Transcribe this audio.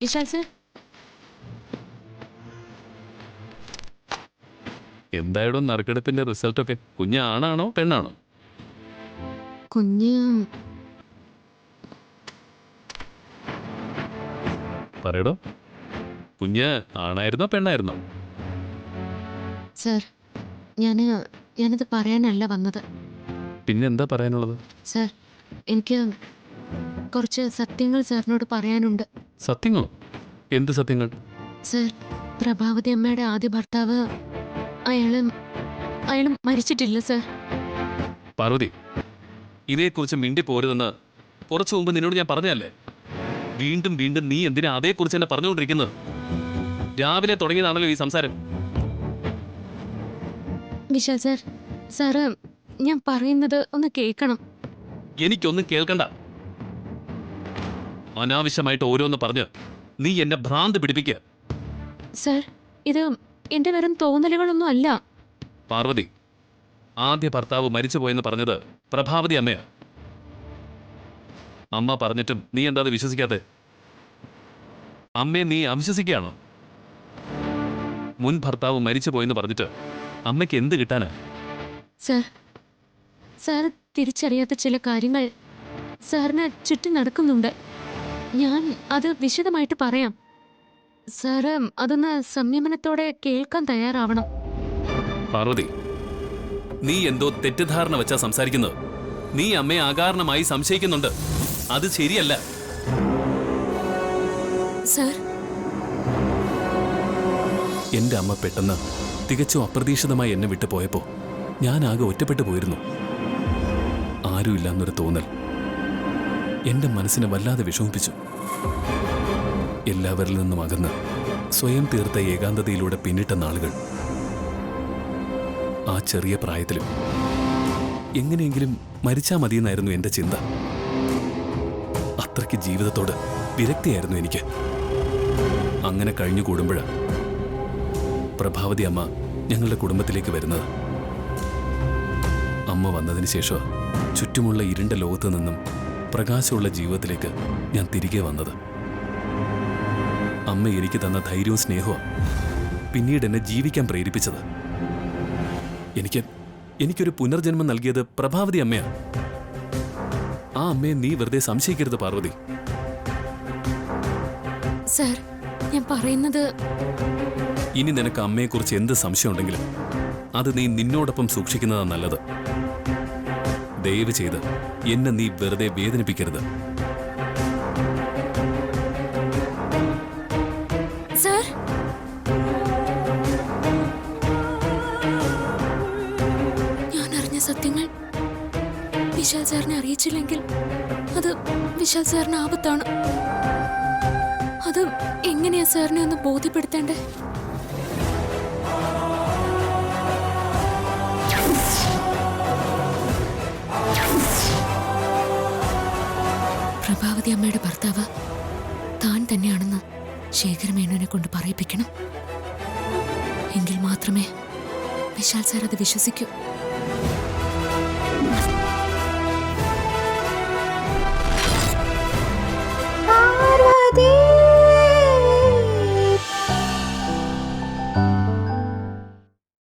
Vishal sir, എന്തായാലും നറുക്കെടുപ്പിന്റെ റിസൾട്ടൊക്കെ കുഞ്ഞ് ആണാണോ പെണ്ണാണോ? കുഞ്ഞ് പറയടോ, കുഞ്ഞ് ആണായിരുന്നോ പെണ്ണായിരുന്നോ? സർ, ഞാനത് പറയാനല്ല വന്നത്. പിന്നെന്താ പറയാനുള്ളത്? സർ, എനിക്ക് കുറച്ച് സത്യങ്ങൾ സാറിനോട് പറയാനുണ്ട്. സത്യങ്ങളോ? എന്ത് സത്യങ്ങൾ? സർ, പ്രഭാവതി അമ്മയുടെ ആദ്യ ഭർത്താവ് അയാള് മരിച്ചിട്ടില്ല സർ. പാർവതി, ഇതേക്കുറിച്ച് മിണ്ടി പോരുതെന്ന് കുറച്ചു മുമ്പ് നിന്നോട് ഞാൻ പറഞ്ഞതല്ലേ? വീണ്ടും വീണ്ടും നീ എന്തിനാ അതേക്കുറിച്ച് തന്നെ പറഞ്ഞുകൊണ്ടിരിക്കുന്നത്? രാവിലെ തുടങ്ങിയതാണല്ലോ ഈ സംസാരം. വിശാൽ സർ, സാറ് ഞാൻ പറയുന്നത് ഒന്ന് കേൾക്കണം. എനിക്കൊന്നും കേൾക്കണ്ട. അനാവശ്യമായിട്ട് ഓരോന്ന് പറഞ്ഞ് നീ എന്നെ ഭ്രാന്ത് പിടിപ്പിക്കുക. സർ, ഇത് എന്റെ വെറും തോന്നലുകളൊന്നും അല്ല. പാർവതി, ആദ്യ ഭർത്താവ് മരിച്ചുപോയെന്ന് പറഞ്ഞത് പ്രഭാവതി അമ്മയാ. അമ്മ പറഞ്ഞിട്ടും നീ എന്താ അത് വിശ്വസിക്കാത്തെ? അമ്മയെ നീ അവിശ്വസിക്കുകയാണോ? മുൻ ഭർത്താവ് മരിച്ചുപോയെന്ന് പറഞ്ഞിട്ട് അമ്മയ്ക്ക് എന്ത് കിട്ടാനാ? സർ, സാർ തിരിച്ചറിയാത്ത ചില കാര്യങ്ങൾ സാറിന് ചുറ്റും നടക്കുന്നുണ്ട്. ഞാൻ അത് വിശദമായിട്ട് പറയാം. സാറ് അതൊന്ന് സംയമനത്തോടെ കേൾക്കാൻ തയ്യാറാവണം. പാർവതി, നീ എന്തോ തെറ്റിദ്ധാരണ വെച്ചാ സംസാരിക്കുന്നത്. നീ അമ്മയെ അകാരണമായി സംശയിക്കുന്നുണ്ട്. അത് ശരിയല്ല. സർ, എന്റെ അമ്മ പെട്ടെന്ന് തികച്ചും അപ്രതീക്ഷിതമായി എന്നെ വിട്ടു പോയപ്പോ ഞാൻ ആകെ ഒറ്റപ്പെട്ടു പോയിരുന്നു. ആരുമില്ല എന്നൊരു തോന്നൽ എന്റെ മനസ്സിനെ വല്ലാതെ വിഷമിപ്പിച്ചു. എല്ലാവരിൽ നിന്നും അകന്ന് സ്വയം തീർത്ത ഏകാന്തതയിലൂടെ പിന്നിട്ട നാളുകൾ. ആ ചെറിയ പ്രായത്തിലും എങ്ങനെയെങ്കിലും മരിച്ചാ മതിയെന്നായിരുന്നു എന്റെ ചിന്ത. അത്രയ്ക്ക് ജീവിതത്തോട് വിരക്തിയായിരുന്നു എനിക്ക്. അങ്ങനെ കഴിഞ്ഞു കൂടുമ്പോഴാ പ്രഭാവതി അമ്മ ഞങ്ങളുടെ കുടുംബത്തിലേക്ക് വരുന്നത്. അമ്മ വന്നതിന് ശേഷം ചുറ്റുമുള്ള ഇരുണ്ട ലോകത്തു നിന്നും പ്രകാശമുള്ള ജീവിതത്തിലേക്ക് ഞാൻ തിരികെ വന്നത്. അമ്മ എനിക്ക് തന്ന ധൈര്യവും സ്നേഹവും പിന്നീട് എന്നെ ജീവിക്കാൻ പ്രേരിപ്പിച്ചത്. എനിക്കൊരു പുനർജന്മം നൽകിയത് പ്രഭാവതി അമ്മയാ. ആ അമ്മയെ നീ വെറുതെ സംശയിക്കരുത് പാർവതി. സർ, ഞാൻ പറയുന്നത്. ഇനി നിനക്ക് അമ്മയെക്കുറിച്ച് എന്ത് സംശയമുണ്ടെങ്കിലും അത് നീ നിന്നോടൊപ്പം സൂക്ഷിക്കുന്നതാ നല്ലത്. ദയവ് ചെയ്ത് എന്നെ നീ വെറുതെ വേദനിപ്പിക്കരുത്. സർ, ഞാൻ അറിഞ്ഞ സത്യങ്ങൾ വിശാൽ സാറിനെ അറിയിച്ചില്ലെങ്കിൽ അത് വിശാൽ സാറിന് ആപത്താണ്. അത് എങ്ങനെയാ സാറിനെ ഒന്ന് ബോധ്യപ്പെടുത്തേണ്ടേ? പ്രഭാവതി അമ്മയുടെ ഭർത്താവ് താൻ തന്നെയാണെന്ന് ശേഖരമേനോനെ കൊണ്ട് പറയിപ്പിക്കണം. എങ്കിൽ മാത്രമേ വിശാൽ സാർ അത് വിശ്വസിക്കൂ.